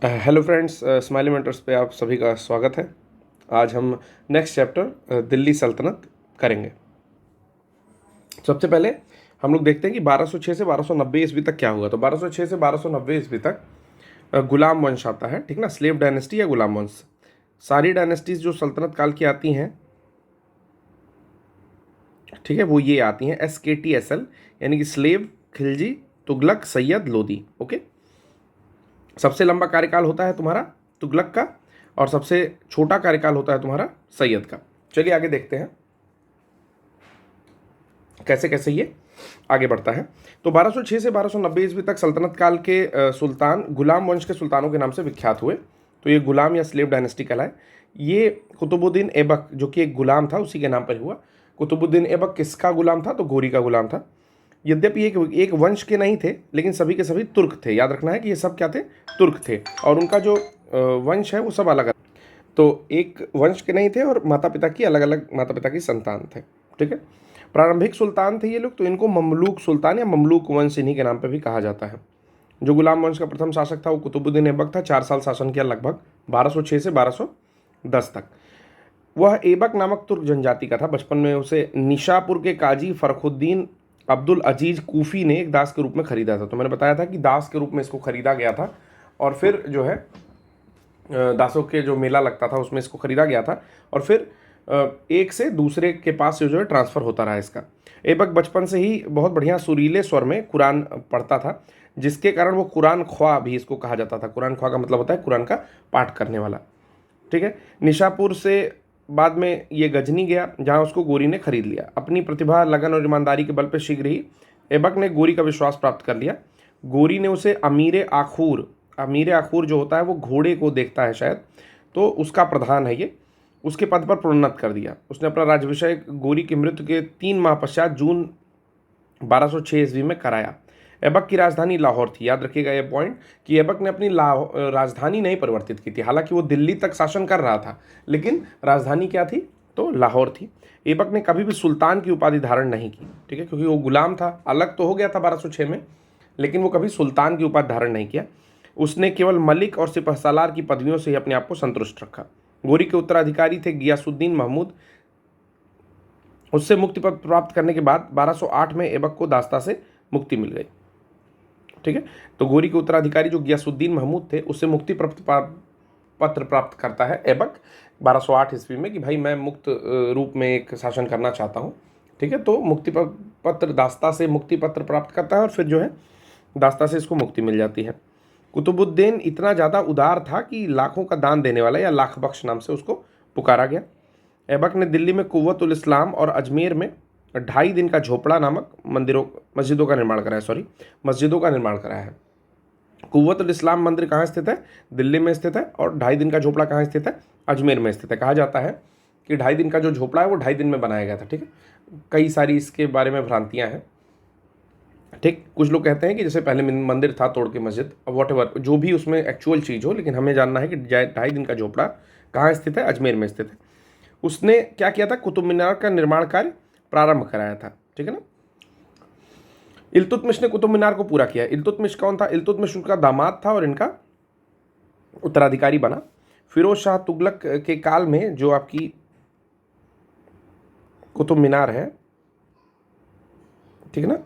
Hello friends, smiley mentors पे आप सभी का स्वागत है। आज हम नेक्स्ट चैप्टर दिल्ली सल्तनत करेंगे। सबसे पहले हम लोग देखते हैं कि 1206 से 1290 ईस्वी तक क्या हुआ। तो 1206 से 1290 ईस्वी तक गुलाम वंश आता है, ठीक ना। स्लेव डायनेस्टी या गुलाम वंश, सारी डायनेस्टीज जो सल्तनत काल की आती हैं, ठीक है, वो ये आती हैं SKTSL, यानी कि स्लेव, खिलजी, तुगलक, सैयद, लोदी। ओके। सबसे लंबा कार्यकाल होता है तुम्हारा तुगलक का और सबसे छोटा कार्यकाल होता है तुम्हारा सैयद का। चलिए आगे देखते हैं कैसे कैसे ये आगे बढ़ता है। तो 1206 से 1290 ईस्वी तक सल्तनत काल के सुल्तान गुलाम वंश के सुल्तानों के नाम से विख्यात हुए। तो ये गुलाम या स्लेव डायनेस्टी कहलाए। ये कुतुबुद्दीन ऐबक, जो कि एक गुलाम था, उसी के नाम पर हुआ। कुतुबुद्दीन ऐबक किसका गुलाम था? तो गोरी का गुलाम था। यद्यपि एक वंश के नहीं थे, लेकिन सभी के सभी तुर्क थे। याद रखना है कि ये सब क्या थे? तुर्क थे। और उनका जो वंश है वो सब अलग अलग, तो एक वंश के नहीं थे और माता पिता की अलग अलग माता पिता की संतान थे, ठीक है। प्रारंभिक सुल्तान थे ये लोग, तो इनको ममलूक सुल्तान या ममलूक वंश इन्हीं के नाम पे भी कहा जाता है। जो गुलाम वंश का प्रथम शासक था वो कुतुबुद्दीन ऐबक था। 4 साल शासन किया, लगभग 1206 से 1210 तक। वह ऐबक नामक तुर्क जनजाति का था। बचपन में उसे निशापुर के काजी फरखुद्दीन अब्दुल अजीज कूफी ने एक दास के रूप में खरीदा था। तो मैंने बताया था कि दास के रूप में इसको खरीदा गया था और फिर जो है दासों के जो मेला लगता था उसमें इसको खरीदा गया था और फिर एक से दूसरे के पास जो है ट्रांसफ़र होता रहा इसका। ऐबक बचपन से ही बहुत बढ़िया सुरीले स्वर में कुरान पढ़ता था, जिसके कारण वो कुरान ख्वा भी इसको कहा जाता था। कुरान ख्वा का मतलब होता है कुरान का पाठ करने वाला, ठीक है। निशापुर से बाद में ये गजनी गया, जहाँ उसको गोरी ने खरीद लिया। अपनी प्रतिभा, लगन और ईमानदारी के बल पर शीघ्र ही ऐबक ने गोरी का विश्वास प्राप्त कर लिया। गोरी ने उसे अमीर आखूर जो होता है वो घोड़े को देखता है शायद, तो उसका प्रधान है ये, उसके पद पर प्रोन्नत कर दिया। उसने अपना राज्याभिषेक गोरी की मृत्यु के 3 माह पश्चात जून 1206 ईस्वी में कराया। ऐबक की राजधानी लाहौर थी। याद रखिएगा ये पॉइंट कि ऐबक ने अपनी राजधानी नहीं परिवर्तित की थी। हालांकि वो दिल्ली तक शासन कर रहा था, लेकिन राजधानी क्या थी? तो लाहौर थी। ऐबक ने कभी भी सुल्तान की उपाधि धारण नहीं की, ठीक है, क्योंकि वो गुलाम था। अलग तो हो गया था 1206 में, लेकिन वो कभी सुल्तान की उपाधि धारण नहीं किया। उसने केवल मलिक और सिपहसालार की पदवियों से ही अपने आप को संतुष्ट रखा। गोरी के उत्तराधिकारी थे गियासुद्दीन महमूद। उससे मुक्ति पत्र प्राप्त करने के बाद 1208 में ऐबक को दास्ता से मुक्ति मिल गई, ठीक है। तो गोरी के उत्तराधिकारी जो गियासुद्दीन महमूद थे, उससे मुक्ति पत्र प्राप्त करता है ऐबक 1208 ईस्वी में कि भाई मैं मुक्त रूप में एक शासन करना चाहता हूँ, ठीक है। तो मुक्ति पत्र, दास्ता से मुक्ति पत्र प्राप्त करता है और फिर जो है दास्ता से इसको मुक्ति मिल जाती है। कुतुबुद्दीन इतना ज़्यादा उदार था कि लाखों का दान देने वाला, या लाख बख्श नाम से उसको पुकारा गया। ऐबक ने दिल्ली में कुव्वतुल इस्लाम और अजमेर में 2.5 दिन का झोपड़ा नामक मस्जिदों का निर्माण कराया है। कुव्वतुल इस्लाम मंदिर कहाँ स्थित है? दिल्ली में स्थित है। और 2.5 दिन का झोपड़ा कहाँ स्थित है? अजमेर में स्थित है। कहा जाता है कि 2.5 दिन का जो झोपड़ा है वो 2.5 दिन में बनाया गया था, ठीक है। कई सारी इसके बारे में भ्रांतियाँ हैं, ठीक। कुछ लोग कहते हैं कि जैसे पहले मंदिर था तोड़ के मस्जिद, वॉट एवर जो भी उसमें एक्चुअल चीज़ हो, लेकिन हमें जानना है कि 2.5 दिन का झोपड़ा कहाँ स्थित है? अजमेर में स्थित है। उसने क्या किया था? कुतुब मीनार का निर्माण कार्य प्रारंभ कराया था, ठीक है ना। इल्तुतमिश ने कुतुब मीनार को पूरा किया। इल्तुतमिश कौन था? इल्तुतमिश उनका दामाद था और इनका उत्तराधिकारी बना। फिरोज शाह तुगलक के काल में जो आपकी कुतुब मीनार है, ठीक है ना,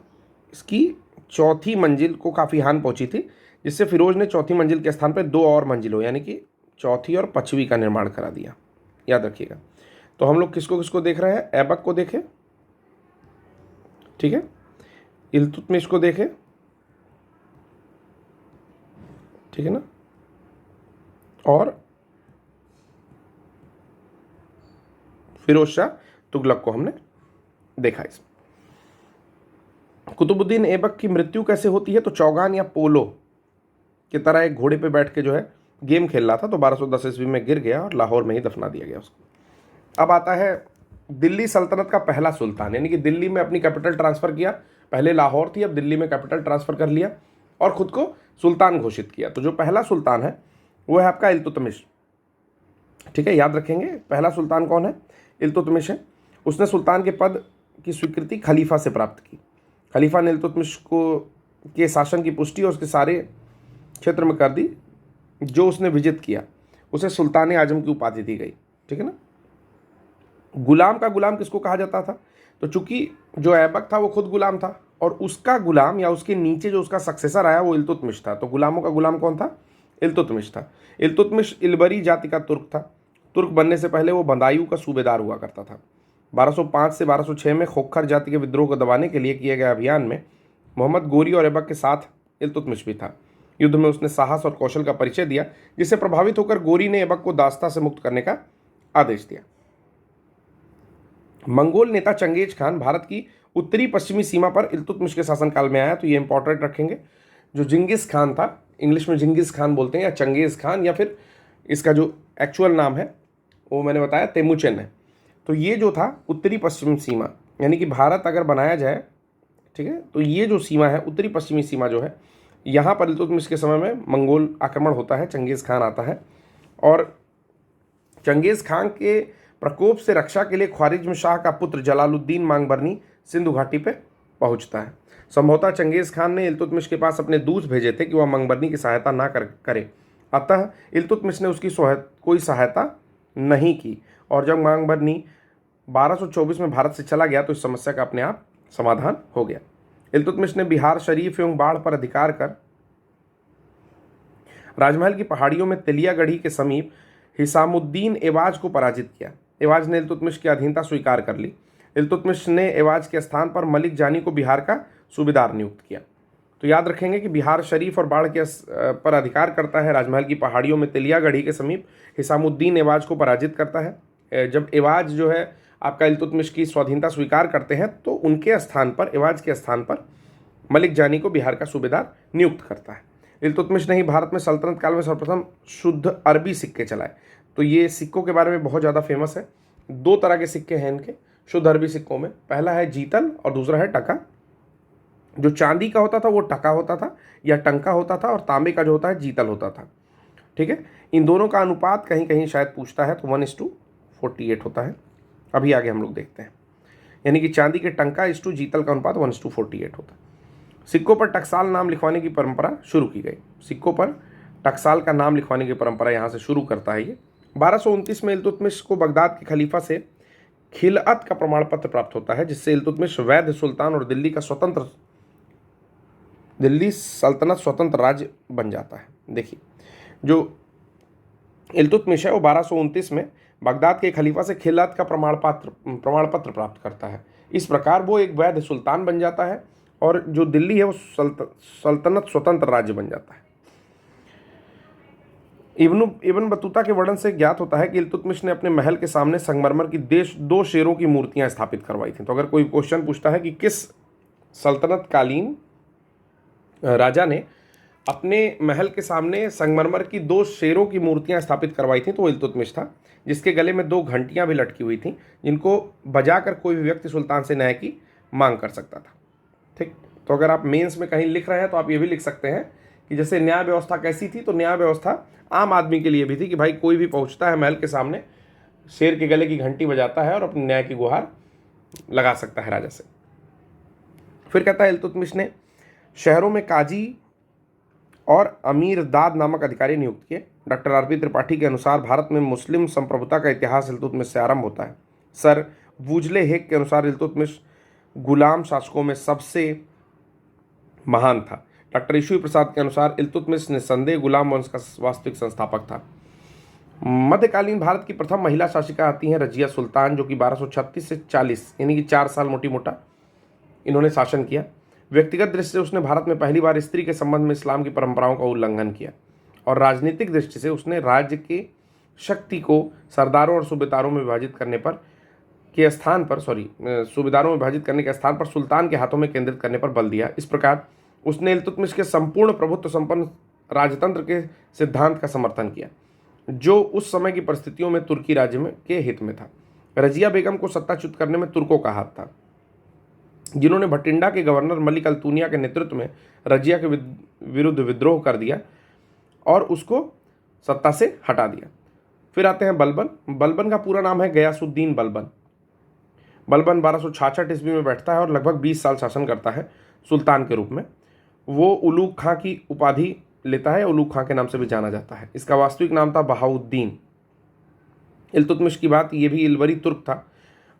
इसकी चौथी मंजिल को काफ़ी हानि पहुंची थी, जिससे फिरोज ने चौथी मंजिल के स्थान पर 2 और मंजिलों, यानी कि चौथी और 5वीं का निर्माण करा दिया। याद रखिएगा। तो हम लोग किसको किसको देख रहे हैं? ऐबक को देखें, ठीक है, इल्तुतमिश को देखें, ठीक है ना, और फिरोज शाह तुगलक को हमने देखा। इसमें कुतुबुद्दीन ऐबक की मृत्यु कैसे होती है? तो चौगान या पोलो की तरह एक घोड़े पे बैठ के जो है गेम खेल रहा था, तो 1210 ईस्वी में गिर गया और लाहौर में ही दफना दिया गया उसको। अब आता है दिल्ली सल्तनत का पहला सुल्तान, यानी कि दिल्ली में अपनी कैपिटल ट्रांसफ़र किया। पहले लाहौर थी, अब दिल्ली में कैपिटल ट्रांसफ़र कर लिया और ख़ुद को सुल्तान घोषित किया। तो जो पहला सुल्तान है वो है आपका इल्तुतमिश, ठीक है। याद रखेंगे पहला सुल्तान कौन है? इल्तुतमिश है। उसने सुल्तान के पद की स्वीकृति खलीफा से प्राप्त की। खलीफा ने इल्तुतमिश को के शासन की पुष्टि और उसके सारे क्षेत्र में कर दी जो उसने विजित किया उसे सुल्तान आजम की उपाधि दी गई। ठीक है ना। गुलाम का गुलाम किसको कहा जाता था? तो चूंकि जो ऐबक था वो खुद गुलाम था और उसका गुलाम या उसके नीचे जो उसका सक्सेसर आया वो इल्तुतमिश था। तो गुलामों का गुलाम कौन था? इल्तुतमिश था। इल्तुतमिश इलबरी जाति का तुर्क था। तुर्क बनने से पहले वो बदायूं का सूबेदार हुआ करता था। 1205 से 1206 में खोखर जाति के विद्रोह को दबाने के लिए किए गए अभियान में मोहम्मद गोरी और ऐबक के साथ इल्तुतमिश भी था। युद्ध में उसने साहस और कौशल का परिचय दिया, जिससे प्रभावित होकर गोरी ने ऐबक को दास्ता से मुक्त करने का आदेश दिया। मंगोल नेता चंगेज खान भारत की उत्तरी पश्चिमी सीमा पर इल्तुतमिश के शासनकाल में आया, तो ये इंपॉर्टेंट रखेंगे। जो जिंगिस खान था, इंग्लिश में जिंगिस खान बोलते हैं या चंगेज खान, या फिर इसका जो एक्चुअल नाम है वो मैंने बताया तेमुचेन है। तो ये जो था उत्तरी पश्चिमी सीमा, यानी कि भारत अगर बनाया जाए, ठीक है, तो ये जो सीमा है उत्तरी पश्चिमी सीमा जो है, यहाँ पर इल्तुतमिश के समय में मंगोल आक्रमण होता है, चंगेज़ खान आता है और चंगेज़ खान के प्रकोप से रक्षा के लिए ख्वारिज्म शाह का पुत्र जलालुद्दीन मांगबरनी सिंधु घाटी पे पहुंचता है। संभवतः चंगेज़ खान ने इल्तुतमिश के पास अपने दूत भेजे थे कि वह मांगबरनी की सहायता ना करे, अतः इल्तुतमिश ने उसकी कोई सहायता नहीं की और जब मांगबरनी 1224 में भारत से चला गया तो इस समस्या का अपने आप समाधान हो गया। इल्तुतमिश ने बिहार शरीफ एवं बाढ़ पर अधिकार कर राजमहल की पहाड़ियों में तेलियागढ़ी के समीप हिसामुद्दीन एवाज को पराजित किया। एवाज ने इल्तुतमिश की अधीनता स्वीकार कर ली। इल्तुतमिश ने एवाज के स्थान पर मलिक जानी को बिहार का सूबेदार नियुक्त किया। तो याद रखेंगे कि बिहार शरीफ और बाढ़ के पर अधिकार करता है, राजमहल की पहाड़ियों में तेलियागढ़ी के समीप हिसामुद्दीन एवाज को पराजित करता है। जब एवाज जो है आपका इल्तुतमिश की स्वाधीनता स्वीकार करते हैं तो उनके स्थान पर, एवाज के स्थान पर मलिक जानी को बिहार का सूबेदार नियुक्त करता है। इल्तुतमिश ने ही भारत में सल्तनत काल में सर्वप्रथम शुद्ध अरबी सिक्के चलाए। तो ये सिक्कों के बारे में बहुत ज़्यादा फेमस है। दो तरह के सिक्के हैं इनके शुद्ध अरबी सिक्कों में, पहला है जीतल और दूसरा है टका। जो चांदी का होता था वो टका होता था या टंका होता था और तांबे का जो होता है जीतल होता था। ठीक है, इन दोनों का अनुपात कहीं कहीं शायद पूछता है तो 1:48 होता है। अभी आगे हम लोग देखते हैं, यानी कि चांदी के टंका इस टू जीतल का अनुपात 1:48 होता है। सिक्कों पर टकसाल नाम लिखवाने की परंपरा शुरू की गई। सिक्कों पर टकसाल का नाम लिखवाने की परंपरा यहाँ से शुरू करता है ये। 1229 में इल्तुतमिश को बगदाद के खलीफा से खिलअत का प्रमाण पत्र प्राप्त होता है, जिससे इल्तुतमिश वैध सुल्तान और दिल्ली सल्तनत स्वतंत्र राज्य बन जाता है। देखिए, जो इल्तुतमिश है वो 1229 में बगदाद के खलीफा से खिलअत का प्रमाण पत्र प्राप्त करता है। इस प्रकार वो एक वैध सुल्तान बन जाता है और जो दिल्ली है वो सल्तनत स्वतंत्र राज्य बन जाता है। इब्न बतूता के वर्णन से ज्ञात होता है कि इल्तुतमिश ने अपने महल के सामने संगमरमर की 2 शेरों की मूर्तियां स्थापित करवाई थी। तो अगर कोई क्वेश्चन पूछता है कि किस सल्तनत कालीन राजा ने अपने महल के सामने संगमरमर की 2 शेरों की मूर्तियां स्थापित करवाई थी, तो वो इल्तुतमिश था, जिसके गले में 2 घंटियां भी लटकी हुई थीं, जिनको बजाकर कोई भी व्यक्ति सुल्तान से न्याय की मांग कर सकता था। ठीक, तो अगर आप मेंस में कहीं लिख रहे हैं तो आप ये भी लिख सकते हैं कि जैसे न्याय व्यवस्था कैसी थी, तो न्याय व्यवस्था आम आदमी के लिए भी थी कि भाई कोई भी पहुंचता है महल के सामने, शेर के गले की घंटी बजाता है और अपने न्याय की गुहार लगा सकता है राजा से। फिर कहता है इल्तुतमिश ने शहरों में काजी और अमीर दाद नामक अधिकारी नियुक्त किए। डॉक्टर आर पी त्रिपाठी के अनुसार भारत में मुस्लिम संप्रभुता का इतिहास इल्तुतमिश से आरंभ होता है। सर वुजले हेक के अनुसार इल्तुतमिश गुलाम शासकों में सबसे महान था। डॉक्टर ईश्वी प्रसाद के अनुसार इल्तुतमिश निस्संदेह गुलाम वंश का वास्तविक संस्थापक था। मध्यकालीन भारत की प्रथम महिला शासिका आती हैं रजिया सुल्तान, जो कि 1236 से 40 यानी कि 4 साल मोटी मोटा इन्होंने शासन किया। व्यक्तिगत दृष्टि से उसने भारत में पहली बार स्त्री के संबंध में इस्लाम की परंपराओं का उल्लंघन किया और राजनीतिक दृष्टि से उसने राज्य की शक्ति को सरदारों और सूबेदारों में विभाजित करने के स्थान पर सुल्तान के हाथों में केंद्रित करने पर बल दिया। इस प्रकार उसने इल्तुतमिश के संपूर्ण प्रभुत्व संपन्न राजतंत्र के सिद्धांत का समर्थन किया, जो उस समय की परिस्थितियों में तुर्की राज्य में के हित में था। रजिया बेगम को सत्ताच्युत करने में तुर्कों का हाथ था, जिन्होंने भटिंडा के गवर्नर मलिक अल्तुनिया के नेतृत्व में रजिया के विरुद्ध विद्रोह कर दिया और उसको सत्ता से हटा दिया। फिर आते हैं बलबन। बलबन का पूरा नाम है गयासुद्दीन बलबन। बलबन 1266 ईस्वी में बैठता है और लगभग 20 साल शासन करता है सुल्तान के रूप में। वो उलूग खां की उपाधि लेता है या उलूग खां के नाम से भी जाना जाता है। इसका वास्तविक नाम था बहाउद्दीन। इल्तुतमिश की बात, ये भी इलवरी तुर्क था।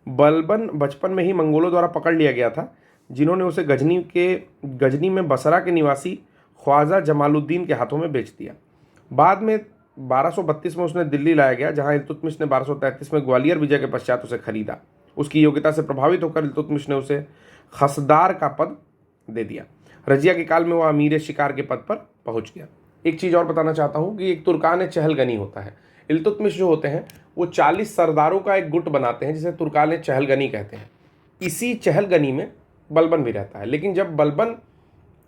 बलबन बचपन में ही मंगोलों द्वारा पकड़ लिया गया था, जिन्होंने उसे गजनी में बसरा के निवासी ख्वाजा जमालुद्दीन के हाथों में बेच दिया। बाद में 1232 में उसने दिल्ली लाया गया, जहां इल्तुतमिश ने 1233 में ग्वालियर विजय के पश्चात उसे खरीदा। उसकी योग्यता से प्रभावित होकर इल्तुतमिश ने उसे खसदार का पद दे दिया। रजिया के काल में वह अमीर शिकार के पद पर पहुंच गया। एक चीज़ और बताना चाहता हूँ कि एक तुर्कान चहलगनी होता है। इल्तुतमिश जो होते हैं वो 40 सरदारों का एक गुट बनाते हैं, जिसे तुर्कान चहलगनी कहते हैं। इसी चहलगनी में बलबन भी रहता है, लेकिन जब बलबन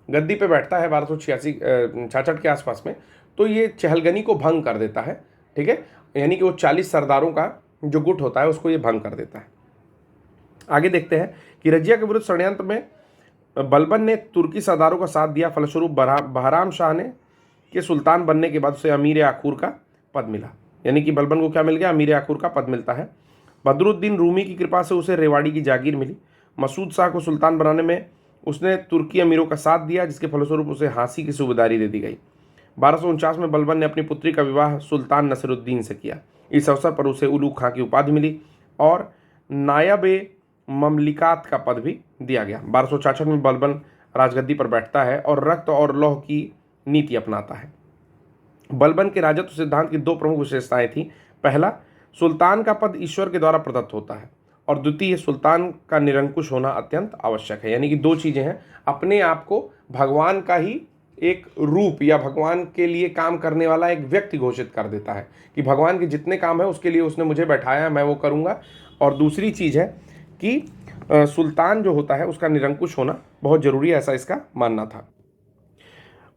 गद्दी पे बैठता है 1266 के आसपास में, तो ये चहलगनी को भंग कर देता है। ठीक है, यानी कि वो 40 सरदारों का जो गुट होता है उसको ये भंग कर देता है। आगे देखते हैं कि रजिया के विरुद्ध षड्यंत्र में बलबन ने तुर्की सरदारों का साथ दिया। फलस्वरूप बहराम शाह ने के सुल्तान बनने के बाद उसे अमीर आखूर का पद मिला। यानी कि बलबन को क्या मिल गया? अमीर आखूर का पद मिलता है। बदरुद्दीन रूमी की कृपा से उसे रेवाड़ी की जागीर मिली। मसूद शाह को सुल्तान बनाने में उसने तुर्की अमीरों का साथ दिया, जिसके फलस्वरूप उसे हाँसी की सूबेदारी दे दी गई। 1249 में बलबन ने अपनी पुत्री का विवाह सुल्तान नसरुद्दीन से किया। इस अवसर पर उसे उलूग खां की उपाधि मिली और नायब ममलिकात का पद भी दिया गया। 1266 में बलबन राजगद्दी पर बैठता है और रक्त और लौह की नीति अपनाता है। बलबन के राजत्व सिद्धांत की दो प्रमुख विशेषताएं थीं। पहला, सुल्तान का पद ईश्वर के द्वारा प्रदत्त होता है, और द्वितीय, सुल्तान का निरंकुश होना अत्यंत आवश्यक है। यानी कि दो चीज़ें हैं, अपने आप को भगवान का ही एक रूप या भगवान के लिए काम करने वाला एक व्यक्ति घोषित कर देता है कि भगवान के जितने काम है उसके लिए उसने मुझे बैठाया, मैं वो करूँगा। और दूसरी चीज़ है कि सुल्तान जो होता है उसका निरंकुश होना बहुत ज़रूरी है, ऐसा इसका मानना था।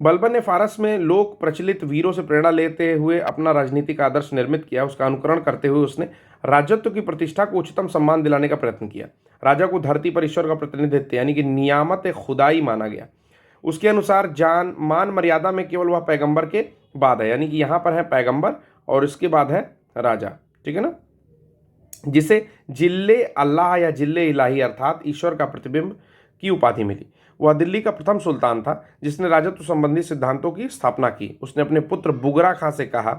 बलबन ने फारस में लोक प्रचलित वीरों से प्रेरणा लेते हुए अपना राजनीतिक आदर्श निर्मित किया। उसका अनुकरण करते हुए उसने राजत्व की प्रतिष्ठा को उच्चतम सम्मान दिलाने का प्रयत्न किया। राजा को धरती पर ईश्वर का प्रतिनिधित्व यानी कि नियामत खुदाई माना गया। उसके अनुसार जान मान मर्यादा में केवल वह पैगंबर के बाद है, यानी कि यहाँ पर है पैगंबर और इसके बाद है राजा। ठीक है ना, जिसे जिल्ले अल्लाह या जिल्ले इलाही अर्थात ईश्वर का प्रतिबिंब की उपाधि मिली। वह दिल्ली का प्रथम सुल्तान था जिसने राजत्व संबंधी सिद्धांतों की स्थापना की। उसने अपने पुत्र बुगरा खां से कहा,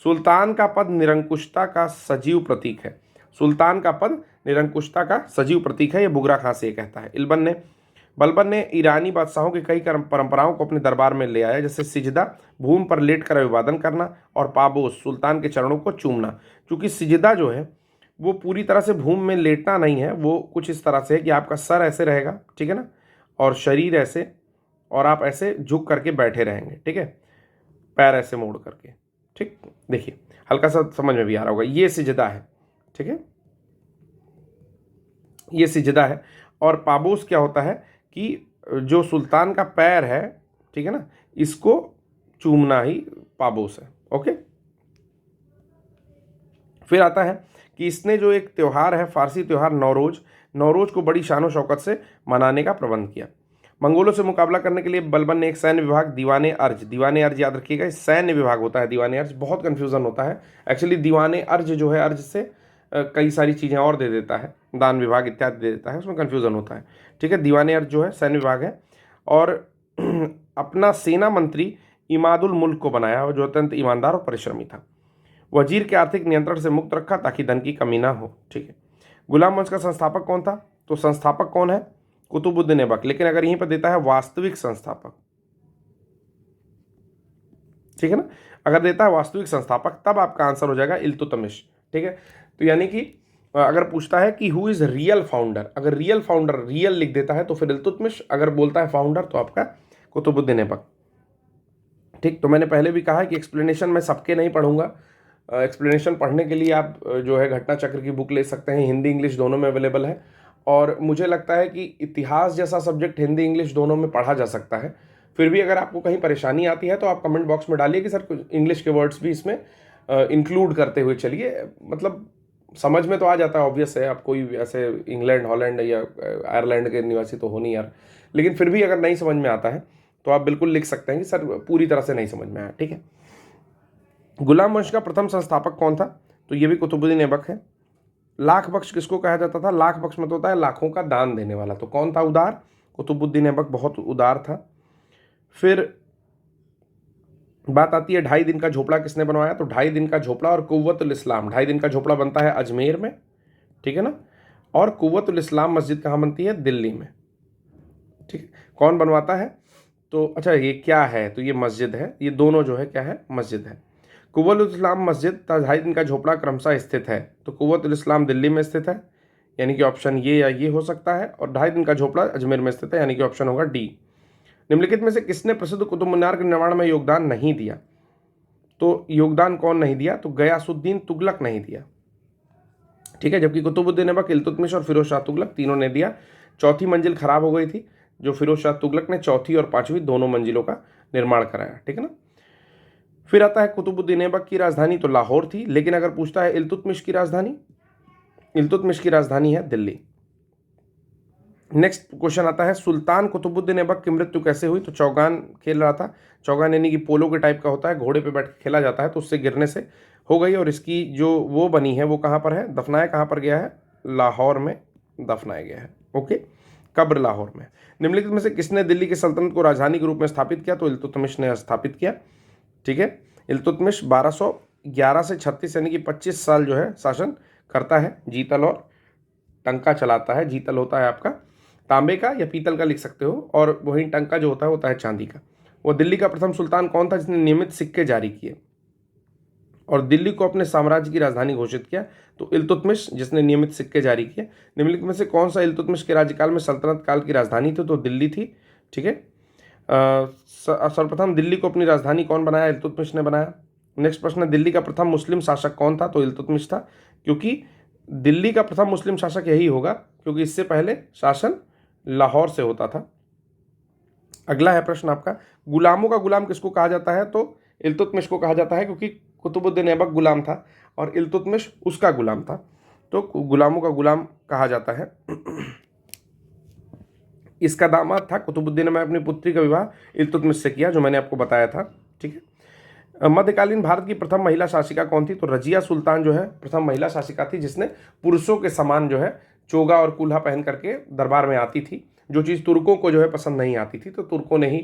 सुल्तान का पद निरंकुशता का सजीव प्रतीक है। सुल्तान का पद निरंकुशता का सजीव प्रतीक है, यह बुगरा खां से कहता है। बलबन ने ईरानी बादशाहों की कई परंपराओं को अपने दरबार में ले आया, जैसे सिजदा, भूमि पर लेट कर अभिवादन करना, और पाबोस, सुल्तान के चरणों को चूमना। क्योंकि सिजदा जो है वो पूरी तरह से भूमि में लेटना नहीं है, वो कुछ इस तरह से है कि आपका सर ऐसे रहेगा, ठीक है ना, और शरीर ऐसे, और आप ऐसे झुक करके बैठे रहेंगे। ठीक है, पैर ऐसे मोड़ करके। ठीक, देखिए हल्का सा समझ में भी आ रहा होगा, ये सिजदा है। ठीक है, ये सिजदा है। और पाबोस क्या होता है कि जो सुल्तान का पैर है, ठीक है ना, इसको चूमना ही पाबोस है। ओके, फिर आता है कि इसने जो एक त्यौहार है, फारसी त्यौहार नौरोज को बड़ी शान शौकत से मनाने का प्रबंध किया। मंगोलों से मुकाबला करने के लिए बलबन ने एक सैन्य विभाग दीवाने अर्ज याद रखिएगा, सैन्य विभाग होता है दीवाने अर्ज, बहुत कन्फ्यूज़न होता है एक्चुअली। दीवाने अर्ज जो है, अर्ज से कई सारी चीज़ें और दे देता है, दान विभाग इत्यादि दे देता है, उसमें कन्फ्यूज़न होता है। ठीक है, दीवाने अर्ज जो है सैन्य विभाग है। और अपना सेना मंत्री इमादुल मुल्क को बनाया, जो अत्यंत ईमानदार और परिश्रमी था। वजीर के आर्थिक नियंत्रण से मुक्त रखा ताकि धन की कमी ना हो। ठीक है, गुलाम वंश का संस्थापक कौन था? तो संस्थापक कौन है? कुतुबुद्दीन ऐबक। लेकिन अगर यहीं पर देता है वास्तविक संस्थापक, ठीक है ना, अगर देता है वास्तविक संस्थापक तब आपका आंसर हो जाएगा इल्तुतमिश। ठीक है, तो यानी कि अगर पूछता है कि हु इज रियल फाउंडर, अगर रियल फाउंडर रियल लिख देता है तो फिर इल्तुतमिश, अगर बोलता है फाउंडर तो आपका कुतुबुद्दीन ऐबक। ठीक, तो मैंने पहले भी कहा है कि एक्सप्लेनेशन मैं सबके नहीं पढ़ूंगा। एक्सप्लेनेशन पढ़ने के लिए आप जो है घटना चक्र की बुक ले सकते हैं, हिंदी इंग्लिश दोनों में अवेलेबल है। और मुझे लगता है कि इतिहास जैसा सब्जेक्ट हिंदी इंग्लिश दोनों में पढ़ा जा सकता है। फिर भी अगर आपको कहीं परेशानी आती है तो आप कमेंट बॉक्स में डालिए कि सर कुछ इंग्लिश के वर्ड्स भी इसमें इंक्लूड करते हुए चलिए। मतलब समझ में तो आ जाता है, ऑब्वियस है, आप कोई ऐसे इंग्लैंड हॉलैंड या आयरलैंड के निवासी तो हो नहीं यार, लेकिन फिर भी अगर नहीं समझ में आता है तो आप बिल्कुल लिख सकते हैं कि सर पूरी तरह से नहीं समझ में आया। ठीक है, गुलाम वंश का प्रथम संस्थापक कौन था? तो ये भी कुतुबुद्दीन ऐबक है। लाख बख्श किसको कहा जाता था? लाख बख्श मतलब होता है लाखों का दान देने वाला। तो कौन था उदार? कुतुबुद्दीन ऐबक बहुत उदार था। फिर बात आती है 2.5 दिन का झोपड़ा किसने बनवाया, तो 2.5 दिन का झोपड़ा और कुव्वतुल इस्लाम, 2.5 दिन का झोपड़ा बनता है अजमेर में, ठीक है ना, और कुव्वतुल इस्लाम मस्जिद कहाँ बनती है, दिल्ली में, ठीक है। कौन बनवाता है, तो अच्छा ये क्या है, तो ये मस्जिद है, ये दोनों जो है क्या है, मस्जिद है। कुव्वतुल इस्लाम मस्जिद 2.5 दिन का झोपड़ा क्रमशः स्थित है, तो कुव्वतुल इस्लाम दिल्ली में स्थित है, यानी कि ऑप्शन ये या ये हो सकता है, और 2.5 दिन का झोपड़ा अजमेर में स्थित है, यानी कि ऑप्शन होगा डी। निम्नलिखित में से किसने प्रसिद्ध कुतुब मीनार के निर्माण में योगदान नहीं दिया, तो योगदान कौन नहीं दिया, तो गयासुद्दीन तुगलक नहीं दिया, ठीक है, जबकि कुतुबुद्दीन ऐबक, इल्तुतमिश और फिरोज शाह तुगलक तीनों ने दिया। चौथी मंजिल खराब हो गई थी, जो फिरोज शाह तुगलक ने चौथी और पांचवी दोनों मंजिलों का निर्माण कराया, ठीक है ना। फिर आता है कुतुबुद्दीन ऐबक की राजधानी तो लाहौर थी, लेकिन अगर पूछता है इल्तुतमिश की राजधानी, इल्तुतमिश की राजधानी है दिल्ली। नेक्स्ट क्वेश्चन आता है सुल्तान कुतुबुद्दीन ऐबक की मृत्यु कैसे हुई, तो चौगान खेल रहा था, चौगान यानी कि पोलो के टाइप का होता है, घोड़े पे बैठ के खेला जाता है, तो उससे गिरने से हो गई, और इसकी जो वो बनी है वो कहाँ पर है, दफनाया कहाँ पर गया है, लाहौर में दफनाया गया है, ओके, कब्र लाहौर में। निम्नलिखित में से किसने दिल्ली की सल्तनत को राजधानी के रूप में स्थापित किया, तो इल्तुतमिश ने स्थापित किया, ठीक है। इल्तुतमिश 1211 से 36 यानी कि 25 साल जो है शासन करता है, जीतल और टंका चलाता है। जीतल होता है आपका तांबे का या पीतल का लिख सकते हो, और वहीं टंका जो होता है चांदी का। वो दिल्ली का प्रथम सुल्तान कौन था जिसने नियमित सिक्के जारी किए और दिल्ली को अपने साम्राज्य की राजधानी घोषित किया, तो इल्तुतमिश जिसने नियमित सिक्के जारी किए। निम्नलिखित में से कौन सा इल्तुतमिश के राज्यकाल में सल्तनत काल की राजधानी थी, तो दिल्ली थी, ठीक है। सर्वप्रथम दिल्ली को अपनी राजधानी कौन बनाया, इल्तुतमिश ने बनाया। नेक्स्ट प्रश्न है दिल्ली का प्रथम मुस्लिम शासक कौन था, तो इल्तुतमिश था, क्योंकि दिल्ली का प्रथम मुस्लिम शासक यही होगा, क्योंकि इससे पहले शासन लाहौर से होता था। अगला है प्रश्न आपका, गुलामों का गुलाम किसको कहा जाता है, तो इल्तुतमिश को कहा जाता है, क्योंकि कुतुबुद्दीन ऐबक गुलाम था और इल्तुतमिश उसका गुलाम था, तो गुलामों का गुलाम कहा जाता है। इसका दामाद था कुतुबुद्दीन ने अपनी पुत्री का विवाह इल्तुतमिश से किया, जो मैंने आपको बताया था, ठीक है। मध्यकालीन भारत की प्रथम महिला शासिका कौन थी, तो रजिया सुल्तान जो है प्रथम महिला शासिका थी, जिसने पुरुषों के समान जो है चोगा और कुल्हा पहन करके दरबार में आती थी, जो चीज़ तुर्कों को जो है पसंद नहीं आती थी, तो तुर्कों ने ही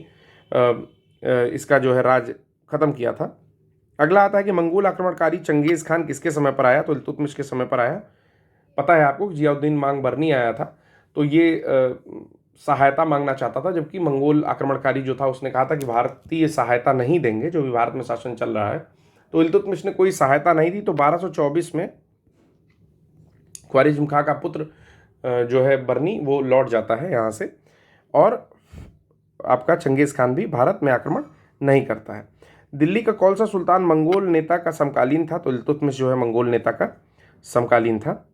इसका जो है राज खत्म किया था। अगला आता है कि मंगोल आक्रमणकारी चंगेज खान किसके समय पर आया, तो इल्तुतमिश के समय पर आया। पता है आपको जियाउद्दीन मांग बरनी आया था, तो ये सहायता मांगना चाहता था, जबकि मंगोल आक्रमणकारी जो था उसने कहा था कि भारतीय सहायता नहीं देंगे, जो भी भारत में शासन चल रहा है, तो इल्तुतमिश ने कोई सहायता नहीं दी। तो 1224 में ख्वारिज़्म खां का पुत्र जो है बरनी वो लौट जाता है यहाँ से, और आपका चंगेज़ खान भी भारत में आक्रमण नहीं करता है। दिल्ली का कौन सा सुल्तान मंगोल नेता का समकालीन था, तो इल्तुतमिश जो है मंगोल नेता का समकालीन था।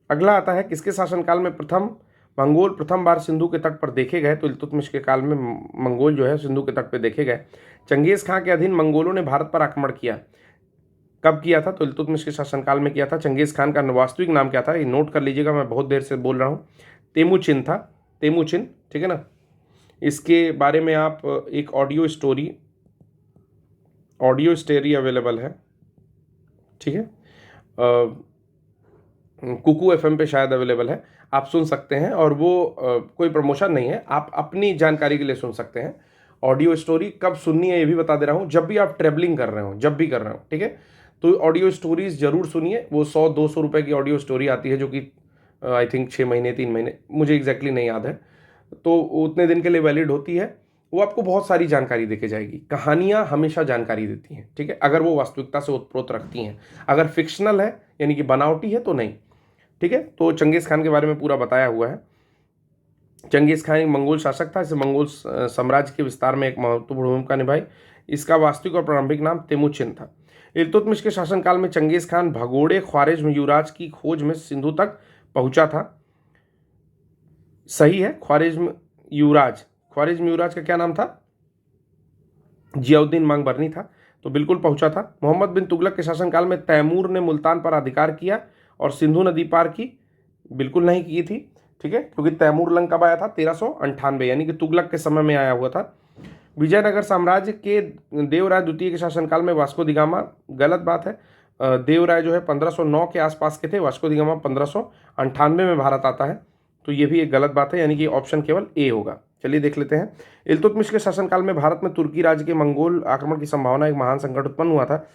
अगला आता है किसके शासनकाल में मंगोल प्रथम बार सिंधु के तट पर देखे गए, तो इल्तुतमिश के काल में मंगोल जो है सिंधु के तट पर देखे गए। चंगेज़ खां के अधीन मंगोलों ने भारत पर आक्रमण किया, कब किया था, तो इल्तुतमिश के शासनकाल में किया था। चंगेज़ खान का वास्तविक नाम क्या था, ये नोट कर लीजिएगा, मैं बहुत देर से बोल रहा हूँ, तेमुचिन था, तेमुचिन, ठीक है ना। इसके बारे में आप एक ऑडियो स्टोरी अवेलेबल है, ठीक है, कुकू FM पे शायद अवेलेबल है, आप सुन सकते हैं, और वो कोई प्रमोशन नहीं है, आप अपनी जानकारी के लिए सुन सकते हैं। ऑडियो स्टोरी कब सुननी है ये भी बता दे रहा हूँ, जब भी आप ट्रेवलिंग कर रहे हो, जब भी कर रहे हो, ठीक है, तो ऑडियो स्टोरीज जरूर सुनिए। वो 100-200 रुपये की ऑडियो स्टोरी आती है, जो कि आई थिंक 6 महीने 3 महीने, मुझे एग्जैक्टली नहीं याद है, तो उतने दिन के लिए वैलिड होती है। वो आपको बहुत सारी जानकारी देके जाएगी। कहानियाँ हमेशा जानकारी देती हैं, ठीक है, अगर वो वास्तविकता से ओतप्रोत रखती हैं। अगर फिक्शनल है यानी कि बनावटी है तो नहीं, ठीक है। तो चंगेज़ खान के बारे में पूरा बताया हुआ है। चंगेज़ खान एक मंगोल शासक था, इसे मंगोल साम्राज्य के विस्तार में एक महत्वपूर्ण भूमिका निभाई। इसका वास्तविक और प्रारंभिक नाम तेमुचिन था। इल्तुतमिश के शासनकाल में चंगेज़ खान भगोड़े ख्वारिज़्म युवराज की खोज में सिंधु तक पहुंचा था। सही है, ख्वारिज़्म युवराज का क्या नाम था, जियाउद्दीन मांग बरनी था, तो बिल्कुल पहुंचा था। मोहम्मद बिन तुगलक के शासनकाल में तैमूर ने मुल्तान पर अधिकार किया और सिंधु नदी पार की, बिल्कुल नहीं की थी, ठीक है, क्योंकि तैमूर लंग कब आया था, 1398, यानी कि तुगलक के समय में आया हुआ था। विजयनगर साम्राज्य के देवराय द्वितीय के शासनकाल में वास्को दी गामा, गलत बात है। देवराय जो है 1509 के आसपास के थे, वास्को दी गामा 1598 में भारत आता है, तो ये भी एक गलत बात है, यानी कि ऑप्शन केवल ए होगा। चलिए देख लेते हैं। इल्तुतमिश के शासनकाल में भारत में तुर्की राज्य के मंगोल आक्रमण की संभावना एक महान संकट उत्पन्न हुआ था।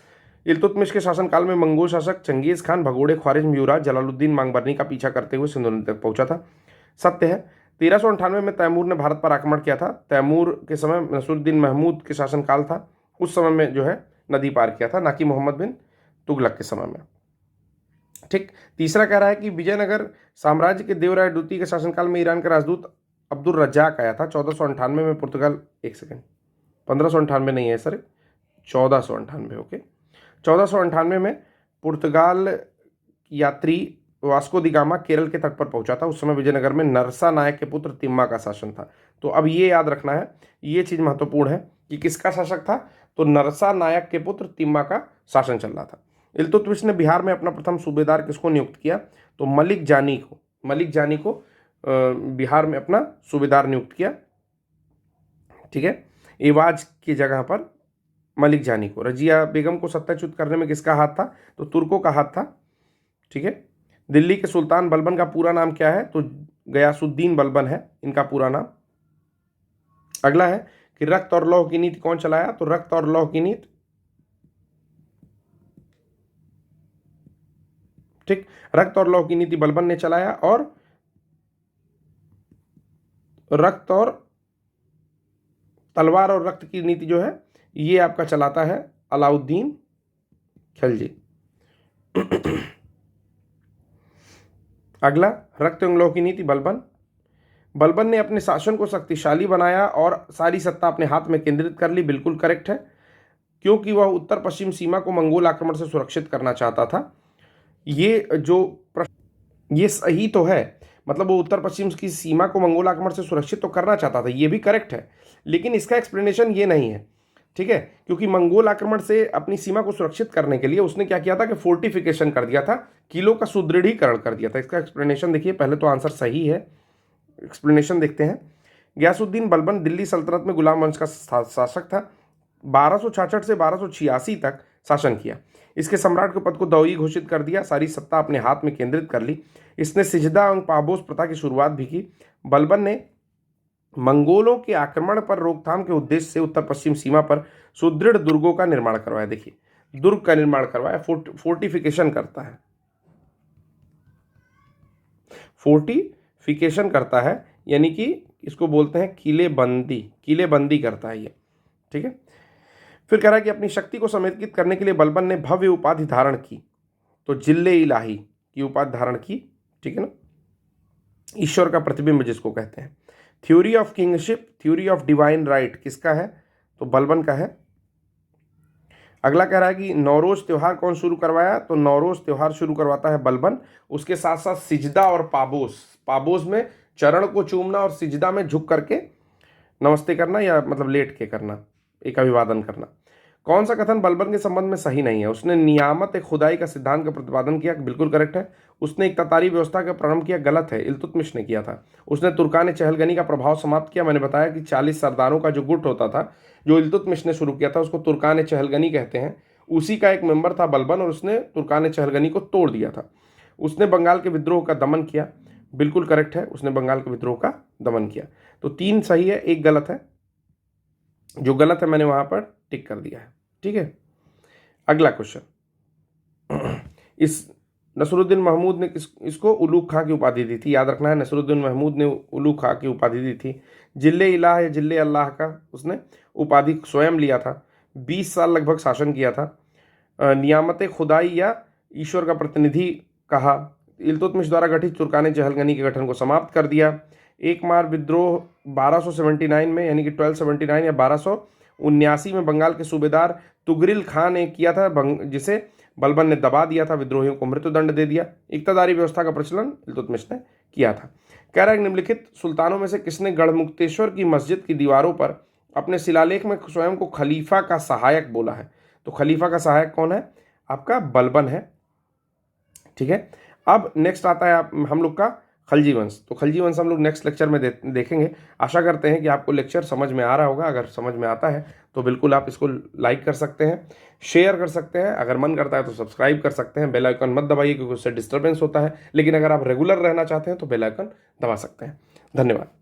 इल्तुतमिश के शासनकाल में मंगोल शासक चंगेज खान भगोड़े ख्वारिज्म युवराज जलालुद्दीन मांगबरनी का पीछा करते हुए सिंधु नदी तक पहुंचा था। सत्य है। 1398 में तैमूर ने भारत पर आक्रमण किया था। तैमूर के समय नसरुद्दीन महमूद के शासनकाल था, उस समय में जो है नदी पार किया था, ना कि मोहम्मद बिन तुगलक के समय में। ठीक। तीसरा कह रहा है कि विजयनगर साम्राज्य के देवराय द्वितीय के शासनकाल में ईरान का राजदूत अब्दुल रज्जाक आया था। 1498 में पुर्तगाल, एक सेकेंड, 1598 नहीं है सर, 1498, ओके। 1498 में पुर्तगाल यात्री वास्को दी गामा केरल के तट पर पहुंचा था। उस समय विजयनगर में नरसा नायक के पुत्र तिम्मा का शासन था। तो अब ये याद रखना है, ये चीज महत्वपूर्ण है कि किसका शासक था, तो नरसा नायक के पुत्र तिम्मा का शासन चल रहा था। इल्तुतमिश ने बिहार में अपना प्रथम सूबेदार किसको नियुक्त किया, तो मलिक जानी को, मलिक जानी को बिहार में अपना सूबेदार नियुक्त किया। ठीक है, एवाज की जगह पर मलिक जानी को। रजिया बेगम को सत्ताच्युत करने में किसका हाथ था, तो तुर्कों का हाथ था। ठीक है, दिल्ली के सुल्तान बलबन का पूरा नाम क्या है, तो गयासुद्दीन बलबन है इनका पूरा नाम। अगला है कि रक्त और लौह की नीति कौन चलाया, तो रक्त और लौह की नीति, ठीक, रक्त और लौह की नीति बलबन ने चलाया, और रक्त और तलवार और रक्त की नीति जो है ये आपका चलाता है अलाउद्दीन खिलजी। अगला, रक्त एवं लौह की नीति बलबन। बलबन ने अपने शासन को शक्तिशाली बनाया और सारी सत्ता अपने हाथ में केंद्रित कर ली, बिल्कुल करेक्ट है, क्योंकि वह उत्तर पश्चिम सीमा को मंगोल आक्रमण से सुरक्षित करना चाहता था। ये सही तो है, मतलब वो उत्तर पश्चिम की सीमा को मंगोल आक्रमण से सुरक्षित तो करना चाहता था, ये भी करेक्ट है, लेकिन इसका एक्सप्लेनेशन ये नहीं है। ठीक है, क्योंकि मंगोल आक्रमण से अपनी सीमा को सुरक्षित करने के लिए उसने क्या किया था कि फोर्टिफिकेशन कर दिया था, किलों का सुदृढ़ीकरण कर दिया था। इसका एक्सप्लेनेशन देखिए, पहले तो आंसर सही है, एक्सप्लेनेशन देखते हैं। गयासुद्दीन बलबन दिल्ली सल्तनत में गुलाम वंश का शासक था। 1266 से 1286 तक शासन किया। इसके सम्राट के पद को दौई घोषित कर दिया, सारी सत्ता अपने हाथ में केंद्रित कर ली। इसने सिजदा एवं पाबोस प्रथा की शुरुआत भी की। बलबन ने मंगोलों के आक्रमण पर रोकथाम के उद्देश्य से उत्तर पश्चिम सीमा पर सुदृढ़ दुर्गों का निर्माण करवाया। देखिए, दुर्ग का निर्माण करवाया, फोर्टिफिकेशन करता है, फोर्टिफिकेशन करता है, यानी कि इसको बोलते हैं किलेबंदी, किलेबंदी करता है ये। ठीक है, फिर कह रहा है कि अपनी शक्ति को समेकित करने के लिए बलबन ने भव्य उपाधि धारण की, तो जिल्ले इलाही की उपाधि धारण की। ठीक है ना, ईश्वर का प्रतिबिंब जिसको कहते हैं। Theory of kingship, theory of divine right किसका है, तो बलबन का है। अगला कह रहा है कि नौरोज त्योहार कौन शुरू करवाया, तो नौरोज त्योहार शुरू करवाता है बलबन। उसके साथ साथ सिजदा और पाबोस, पाबोस में चरण को चूमना और सिजदा में झुक करके नमस्ते करना, या मतलब लेट के करना, एक अभिवादन करना। कौन सा कथन बलबन के संबंध में सही नहीं है, उसने नियामत खुदाई का सिद्धांत का प्रतिपादन किया, बिल्कुल करेक्ट है। उसने एक ततारी व्यवस्था का प्रारंभ किया, गलत है, इल्तुतमिश ने किया था। उसने तुर्कान चहलगनी का प्रभाव समाप्त किया, मैंने बताया कि 40 सरदारों का जो गुट होता था जो इल्तुतमिश ने शुरू किया था उसको तुर्कान चहलगनी कहते हैं, उसी का एक मेंबर था बलबन, और उसने तुर्कान चहलगनी को तोड़ दिया था। उसने बंगाल के विद्रोह का दमन किया, बिल्कुल करेक्ट है, उसने बंगाल के विद्रोह का दमन किया। तो 3 सही है, 1 गलत है, जो गलत है मैंने वहां पर टिक कर दिया है। ठीक है, अगला क्वेश्चन, इस नसरुद्दीन महमूद ने इसको उलूग खां की उपाधि दी थी, याद रखना है, नसरुद्दीन महमूद ने उलूग खां की उपाधि दी थी। जिले इलाह या जिले अल्लाह का उसने उपाधि स्वयं लिया था। 20 साल लगभग शासन किया था। नियामत खुदाई या ईश्वर का प्रतिनिधि कहा। इल्तुतमिश द्वारा गठित तुर्कान चहलगनी के गठन को समाप्त कर दिया। एक मार विद्रोह 1279 में, यानी कि 1279 या 1279 में बंगाल के सूबेदार तुगरिल खान ने किया था, जिसे बलबन ने दबा दिया था, विद्रोहियों को मृत्युदंड दे दिया। इक्तदारी व्यवस्था का प्रचलन इल्तुतमिश ने किया था। कह रहा है निम्नलिखित सुल्तानों में से किसने गढ़मुक्तेश्वर की मस्जिद की दीवारों पर अपने शिलालेख में स्वयं को खलीफा का सहायक बोला है, तो खलीफा का सहायक कौन है, आपका बलबन है। ठीक है, अब नेक्स्ट आता है हम लोग का खलजी वंश। तो खलजी वंश हम लोग नेक्स्ट लेक्चर में देखेंगे। आशा करते हैं कि आपको लेक्चर समझ में आ रहा होगा। अगर समझ में आता है तो बिल्कुल आप इसको लाइक कर सकते हैं, शेयर कर सकते हैं, अगर मन करता है तो सब्सक्राइब कर सकते हैं। बेल आइकन मत दबाइए क्योंकि उससे डिस्टर्बेंस होता है, लेकिन अगर आप रेगुलर रहना चाहते हैं तो बेल आइकन दबा सकते हैं। धन्यवाद।